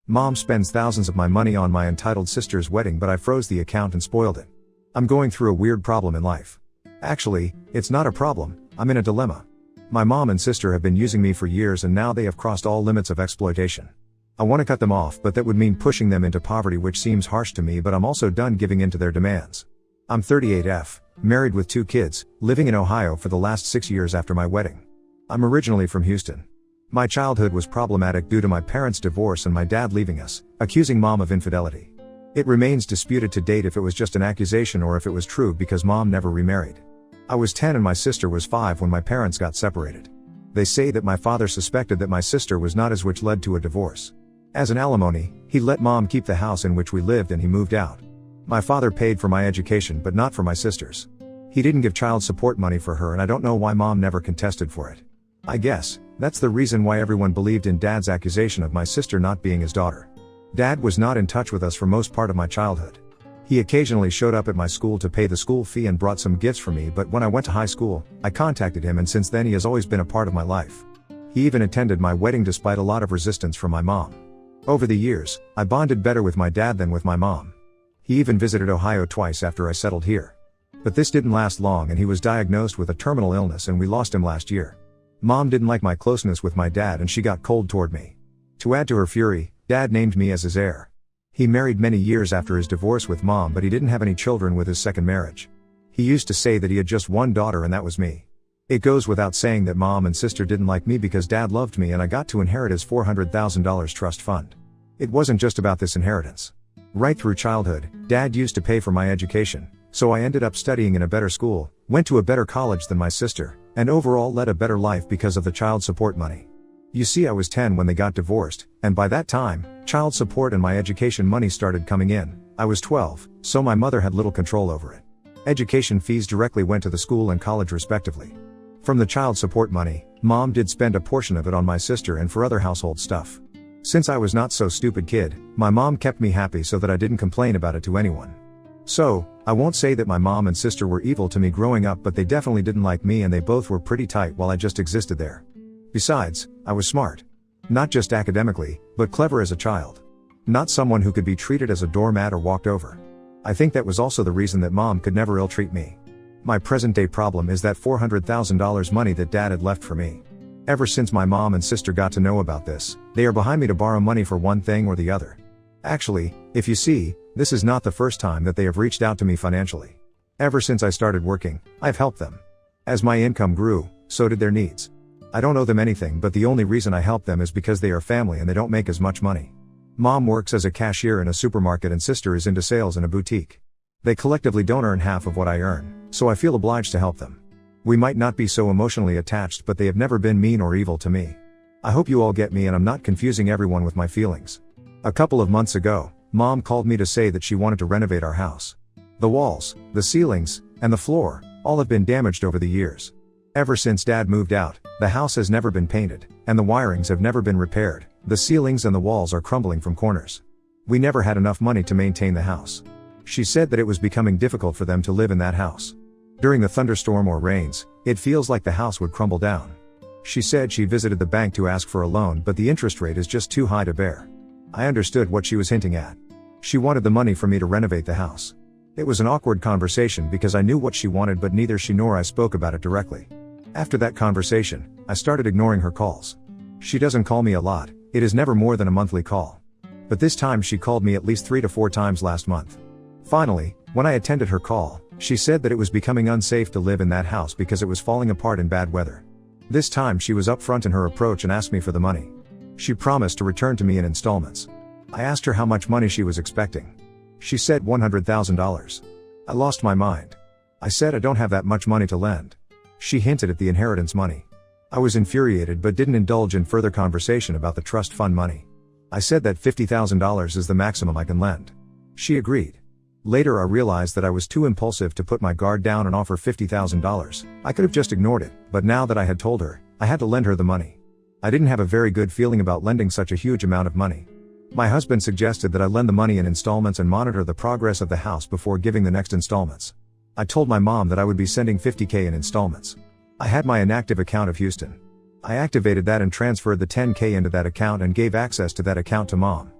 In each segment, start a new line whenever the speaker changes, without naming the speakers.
Mom spends thousands of my money on my entitled sister's wedding, but I froze the account and spoiled it. I'm going through a weird problem in life. Actually, it's not a problem, I'm in a dilemma. My mom and sister have been using me for years and now they have crossed all limits of exploitation. I want to cut them off, but that would mean pushing them into poverty, which seems harsh to me, but I'm also done giving in to their demands. I'm 38F, married with 2 kids, living in Ohio for the last 6 years after my wedding. I'm originally from Houston. My childhood was problematic due to my parents' divorce and my dad leaving us, accusing mom of infidelity. It remains disputed to date if it was just an accusation or if it was true because mom never remarried. I was 10 and my sister was 5 when my parents got separated. They say that my father suspected that my sister was not his, which led to a divorce. As an alimony, he let mom keep the house in which we lived and he moved out. My father paid for my education but not for my sister's. He didn't give child support money for her and I don't know why mom never contested for it. I guess that's the reason why everyone believed in dad's accusation of my sister not being his daughter. Dad was not in touch with us for most part of my childhood. He occasionally showed up at my school to pay the school fee and brought some gifts for me, but when I went to high school, I contacted him and since then he has always been a part of my life. He even attended my wedding despite a lot of resistance from my mom. Over the years, I bonded better with my dad than with my mom. He even visited Ohio twice after I settled here. But this didn't last long and he was diagnosed with a terminal illness and we lost him last year. Mom didn't like my closeness with my dad and she got cold toward me. To add to her fury, dad named me as his heir. He married many years after his divorce with mom, but he didn't have any children with his second marriage. He used to say that he had just one daughter and that was me. It goes without saying that mom and sister didn't like me because dad loved me and I got to inherit his $400,000 trust fund. It wasn't just about this inheritance. Right through childhood, dad used to pay for my education, so I ended up studying in a better school, went to a better college than my sister, and overall led a better life because of the child support money. You see, I was 10 when they got divorced, and by that time, child support and my education money started coming in. I was 12, so my mother had little control over it. Education fees directly went to the school and college respectively. From the child support money, mom did spend a portion of it on my sister and for other household stuff. Since I was not so stupid kid, my mom kept me happy so that I didn't complain about it to anyone. So, I won't say that my mom and sister were evil to me growing up, but they definitely didn't like me and they both were pretty tight while I just existed there. Besides, I was smart. Not just academically, but clever as a child. Not someone who could be treated as a doormat or walked over. I think that was also the reason that mom could never ill-treat me. My present-day problem is that $400,000 money that dad had left for me. Ever since my mom and sister got to know about this, they are behind me to borrow money for one thing or the other. Actually, if you see, this is not the first time that they have reached out to me financially. Ever since I started working, I've helped them. As my income grew, so did their needs. I don't owe them anything, but the only reason I help them is because they are family and they don't make as much money. Mom works as a cashier in a supermarket and sister is into sales in a boutique. They collectively don't earn half of what I earn, so I feel obliged to help them. We might not be so emotionally attached, but they have never been mean or evil to me. I hope you all get me and I'm not confusing everyone with my feelings. A couple of months ago, mom called me to say that she wanted to renovate our house. The walls, the ceilings, and the floor, all have been damaged over the years. Ever since dad moved out, the house has never been painted, and the wirings have never been repaired. The ceilings and the walls are crumbling from corners. We never had enough money to maintain the house. She said that it was becoming difficult for them to live in that house. During the thunderstorm or rains, it feels like the house would crumble down. She said she visited the bank to ask for a loan, but the interest rate is just too high to bear. I understood what she was hinting at. She wanted the money for me to renovate the house. It was an awkward conversation because I knew what she wanted, but neither she nor I spoke about it directly. After that conversation, I started ignoring her calls. She doesn't call me a lot, it is never more than a monthly call. But this time she called me at least 3 to 4 times last month. Finally, when I attended her call, she said that it was becoming unsafe to live in that house because it was falling apart in bad weather. This time she was upfront in her approach and asked me for the money. She promised to return to me in installments. I asked her how much money she was expecting. She said $100,000. I lost my mind. I said I don't have that much money to lend. She hinted at the inheritance money. I was infuriated but didn't indulge in further conversation about the trust fund money. I said that $50,000 is the maximum I can lend. She agreed. Later I realized that I was too impulsive to put my guard down and offer $50,000. I could have just ignored it, but now that I had told her, I had to lend her the money. I didn't have a very good feeling about lending such a huge amount of money. My husband suggested that I lend the money in installments and monitor the progress of the house before giving the next installments. I told my mom that I would be sending $50,000 in installments. I had my inactive account of Houston. I activated that and transferred the $10,000 into that account and gave access to that account to mom.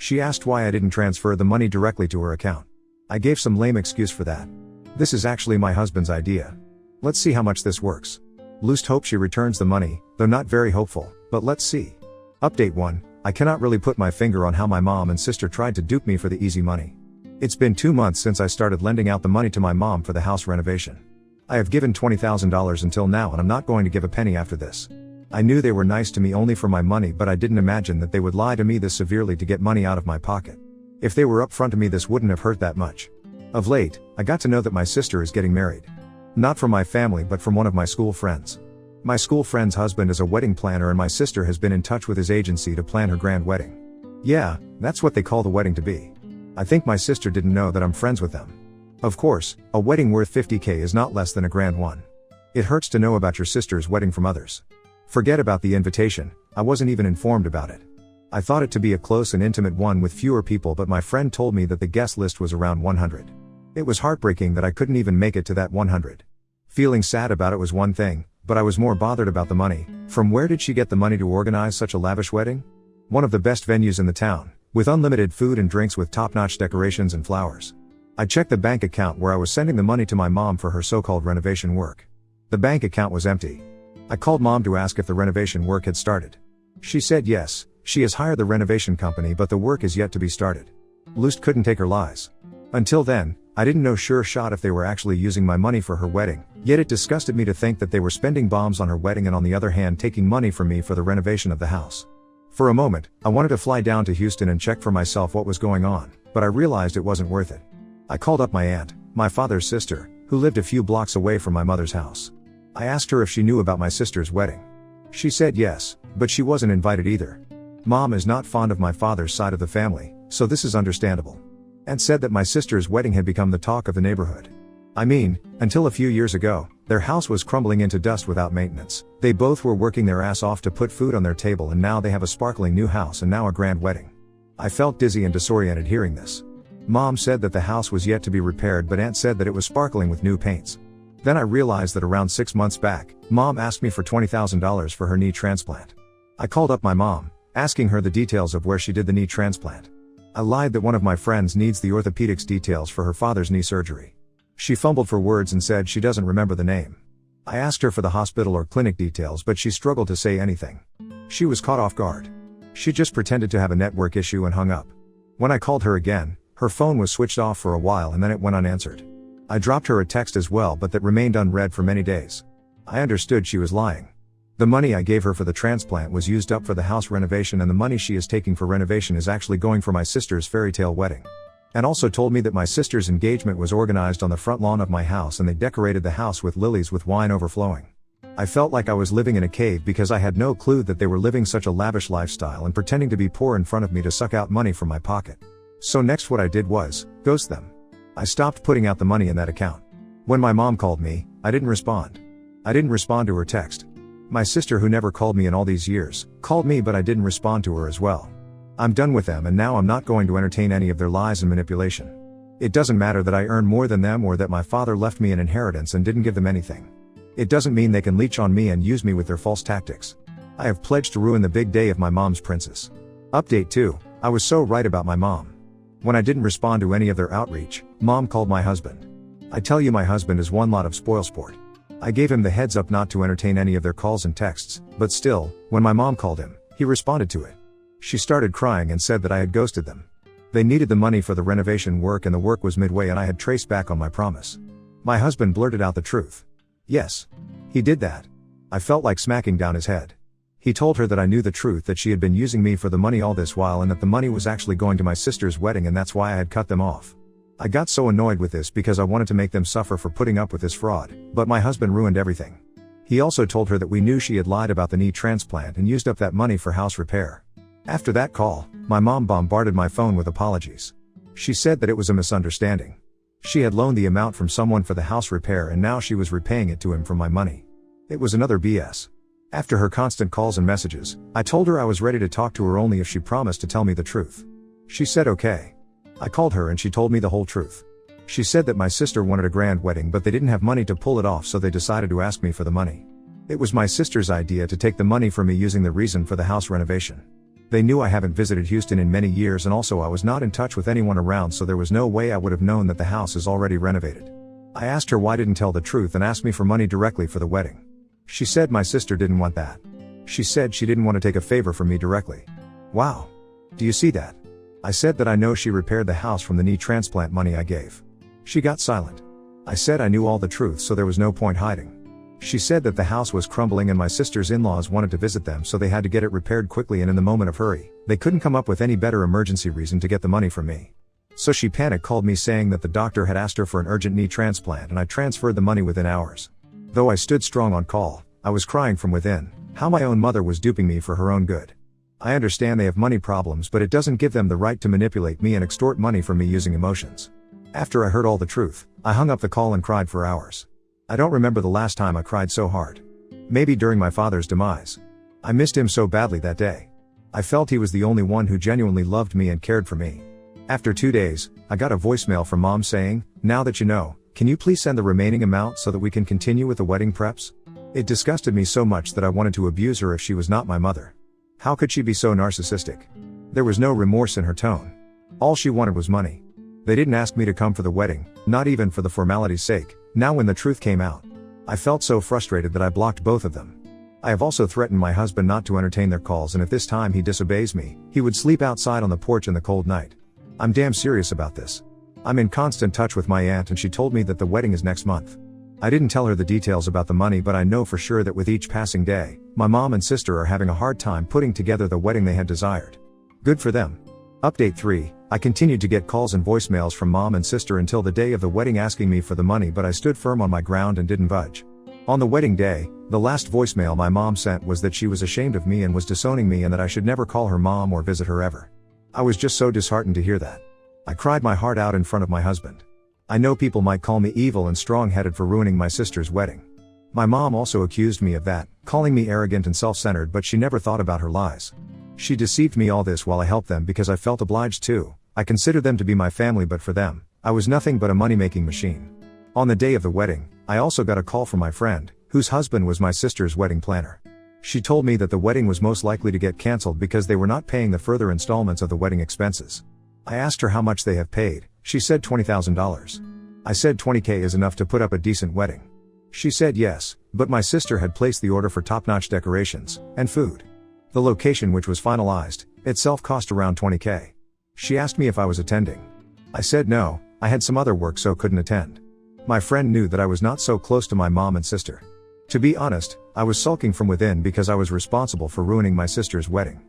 She asked why I didn't transfer the money directly to her account. I gave some lame excuse for that. This is actually my husband's idea. Let's see how much this works. Loosed hope she returns the money, though not very hopeful, but let's see. Update 1. I cannot really put my finger on how my mom and sister tried to dupe me for the easy money. It's been 2 months since I started lending out the money to my mom for the house renovation. I have given $20,000 until now and I'm not going to give a penny after this. I knew they were nice to me only for my money, but I didn't imagine that they would lie to me this severely to get money out of my pocket. If they were upfront to me, this wouldn't have hurt that much. Of late, I got to know that my sister is getting married. Not from my family but from one of my school friends. My school friend's husband is a wedding planner and my sister has been in touch with his agency to plan her grand wedding. Yeah, that's what they call the wedding to be. I think my sister didn't know that I'm friends with them. Of course, a wedding worth $50,000 is not less than a grand one. It hurts to know about your sister's wedding from others. Forget about the invitation, I wasn't even informed about it. I thought it to be a close and intimate one with fewer people, but my friend told me that the guest list was around 100. It was heartbreaking that I couldn't even make it to that 100. Feeling sad about it was one thing, but I was more bothered about the money. From where did she get the money to organize such a lavish wedding? One of the best venues in the town, with unlimited food and drinks with top-notch decorations and flowers. I checked the bank account where I was sending the money to my mom for her so-called renovation work. The bank account was empty. I called mom to ask if the renovation work had started. She said yes, she has hired the renovation company but the work is yet to be started. Lust couldn't take her lies. Until then, I didn't know sure shot if they were actually using my money for her wedding, yet it disgusted me to think that they were spending bombs on her wedding and on the other hand taking money from me for the renovation of the house. For a moment, I wanted to fly down to Houston and check for myself what was going on, but I realized it wasn't worth it. I called up my aunt, my father's sister, who lived a few blocks away from my mother's house. I asked her if she knew about my sister's wedding. She said yes, but she wasn't invited either. Mom is not fond of my father's side of the family, so this is understandable. And said that my sister's wedding had become the talk of the neighborhood. I mean, until a few years ago, their house was crumbling into dust without maintenance. They both were working their ass off to put food on their table and now they have a sparkling new house and now a grand wedding. I felt dizzy and disoriented hearing this. Mom said that the house was yet to be repaired but Aunt said that it was sparkling with new paints. Then I realized that around 6 months back, Mom asked me for $20,000 for her knee transplant. I called up my mom, asking her the details of where she did the knee transplant. I lied that one of my friends needs the orthopedics details for her father's knee surgery. She fumbled for words and said she doesn't remember the name. I asked her for the hospital or clinic details but she struggled to say anything. She was caught off guard. She just pretended to have a network issue and hung up. When I called her again, her phone was switched off for a while and then it went unanswered. I dropped her a text as well but that remained unread for many days. I understood she was lying. The money I gave her for the transplant was used up for the house renovation and the money she is taking for renovation is actually going for my sister's fairy tale wedding. And also told me that my sister's engagement was organized on the front lawn of my house and they decorated the house with lilies with wine overflowing. I felt like I was living in a cave because I had no clue that they were living such a lavish lifestyle and pretending to be poor in front of me to suck out money from my pocket. So next what I did was, ghost them. I stopped putting out the money in that account. When my mom called me, I didn't respond. I didn't respond to her text. My sister, who never called me in all these years, called me but I didn't respond to her as well. I'm done with them and now I'm not going to entertain any of their lies and manipulation. It doesn't matter that I earn more than them or that my father left me an inheritance and didn't give them anything. It doesn't mean they can leech on me and use me with their false tactics. I have pledged to ruin the big day of my mom's princess. Update 2. I was so right about my mom. When I didn't respond to any of their outreach, Mom called my husband. I tell you, my husband is one lot of spoilsport. I gave him the heads up not to entertain any of their calls and texts, but still, when my mom called him, he responded to it. She started crying and said that I had ghosted them. They needed the money for the renovation work and the work was midway and I had traced back on my promise. My husband blurted out the truth. Yes. He did that. I felt like smacking down his head. He told her that I knew the truth, that she had been using me for the money all this while and that the money was actually going to my sister's wedding and that's why I had cut them off. I got so annoyed with this because I wanted to make them suffer for putting up with this fraud, but my husband ruined everything. He also told her that we knew she had lied about the knee transplant and used up that money for house repair. After that call, my mom bombarded my phone with apologies. She said that it was a misunderstanding. She had loaned the amount from someone for the house repair and now she was repaying it to him from my money. It was another BS. After her constant calls and messages, I told her I was ready to talk to her only if she promised to tell me the truth. She said okay. I called her and she told me the whole truth. She said that my sister wanted a grand wedding but they didn't have money to pull it off, so they decided to ask me for the money. It was my sister's idea to take the money from me using the reason for the house renovation. They knew I haven't visited Houston in many years, and also I was not in touch with anyone around, so there was no way I would have known that the house is already renovated. I asked her why didn't tell the truth and asked me for money directly for the wedding. She said my sister didn't want that. She said she didn't want to take a favor from me directly. Wow. Do you see that? I said that I know she repaired the house from the knee transplant money I gave. She got silent. I said I knew all the truth, so there was no point hiding. She said that the house was crumbling and my sister's in-laws wanted to visit them, so they had to get it repaired quickly, and in the moment of hurry, they couldn't come up with any better emergency reason to get the money from me. So she panic called me saying that the doctor had asked her for an urgent knee transplant, and I transferred the money within hours. Though I stood strong on call, I was crying from within, how my own mother was duping me for her own good. I understand they have money problems, but it doesn't give them the right to manipulate me and extort money from me using emotions. After I heard all the truth, I hung up the call and cried for hours. I don't remember the last time I cried so hard. Maybe during my father's demise. I missed him so badly that day. I felt he was the only one who genuinely loved me and cared for me. After 2 days, I got a voicemail from Mom saying, "Now that you know, can you please send the remaining amount so that we can continue with the wedding preps?" It disgusted me so much that I wanted to abuse her if she was not my mother. How could she be so narcissistic? There was no remorse in her tone. All she wanted was money. They didn't ask me to come for the wedding, not even for the formality's sake. Now when the truth came out, I felt so frustrated that I blocked both of them. I have also threatened my husband not to entertain their calls, and if this time he disobeys me, he would sleep outside on the porch in the cold night. I'm damn serious about this. I'm in constant touch with my aunt, and she told me that the wedding is next month. I didn't tell her the details about the money, but I know for sure that with each passing day, my mom and sister are having a hard time putting together the wedding they had desired. Good for them. Update 3. I continued to get calls and voicemails from mom and sister until the day of the wedding asking me for the money, but I stood firm on my ground and didn't budge. On the wedding day, the last voicemail my mom sent was that she was ashamed of me and was disowning me, and that I should never call her mom or visit her ever. I was just so disheartened to hear that. I cried my heart out in front of my husband. I know people might call me evil and strong-headed for ruining my sister's wedding. My mom also accused me of that, calling me arrogant and self-centered, but she never thought about her lies. She deceived me all this while I helped them because I felt obliged to. I considered them to be my family, but for them, I was nothing but a money-making machine. On the day of the wedding, I also got a call from my friend, whose husband was my sister's wedding planner. She told me that the wedding was most likely to get cancelled because they were not paying the further installments of the wedding expenses. I asked her how much they have paid. She said $20,000. I said $20,000 is enough to put up a decent wedding. She said yes, but my sister had placed the order for top-notch decorations and food. The location, which was finalized, itself cost around $20,000. She asked me if I was attending. I said no, I had some other work so couldn't attend. My friend knew that I was not so close to my mom and sister. To be honest, I was sulking from within because I was responsible for ruining my sister's wedding.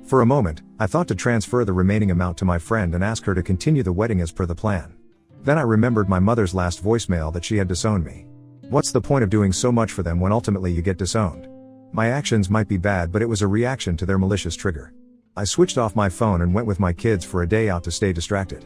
For a moment, I thought to transfer the remaining amount to my friend and ask her to continue the wedding as per the plan. Then I remembered my mother's last voicemail that she had disowned me. What's the point of doing so much for them when ultimately you get disowned? My actions might be bad, but it was a reaction to their malicious trigger. I switched off my phone and went with my kids for a day out to stay distracted.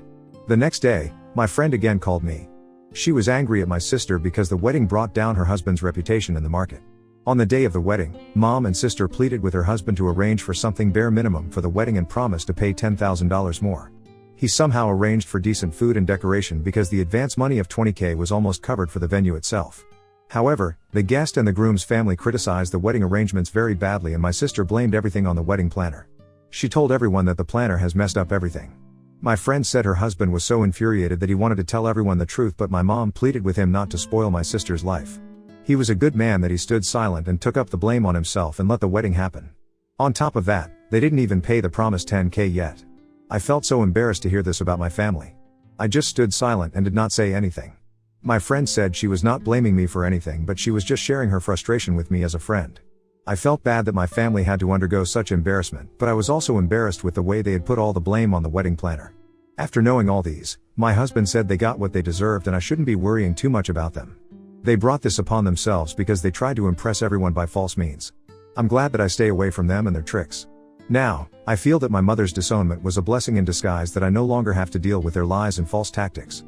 The next day, my friend again called me. She was angry at my sister because the wedding brought down her husband's reputation in the market. On the day of the wedding, mom and sister pleaded with her husband to arrange for something bare minimum for the wedding and promised to pay $10,000 more. He somehow arranged for decent food and decoration because the advance money of $20,000 was almost covered for the venue itself. However, the guest and the groom's family criticized the wedding arrangements very badly, and my sister blamed everything on the wedding planner. She told everyone that the planner has messed up everything. My friend said her husband was so infuriated that he wanted to tell everyone the truth, but my mom pleaded with him not to spoil my sister's life. He was a good man that he stood silent and took up the blame on himself and let the wedding happen. On top of that, they didn't even pay the promised $10,000 yet. I felt so embarrassed to hear this about my family. I just stood silent and did not say anything. My friend said she was not blaming me for anything, but she was just sharing her frustration with me as a friend. I felt bad that my family had to undergo such embarrassment, but I was also embarrassed with the way they had put all the blame on the wedding planner. After knowing all these, my husband said they got what they deserved and I shouldn't be worrying too much about them. They brought this upon themselves because they tried to impress everyone by false means. I'm glad that I stay away from them and their tricks. Now, I feel that my mother's disownment was a blessing in disguise, that I no longer have to deal with their lies and false tactics.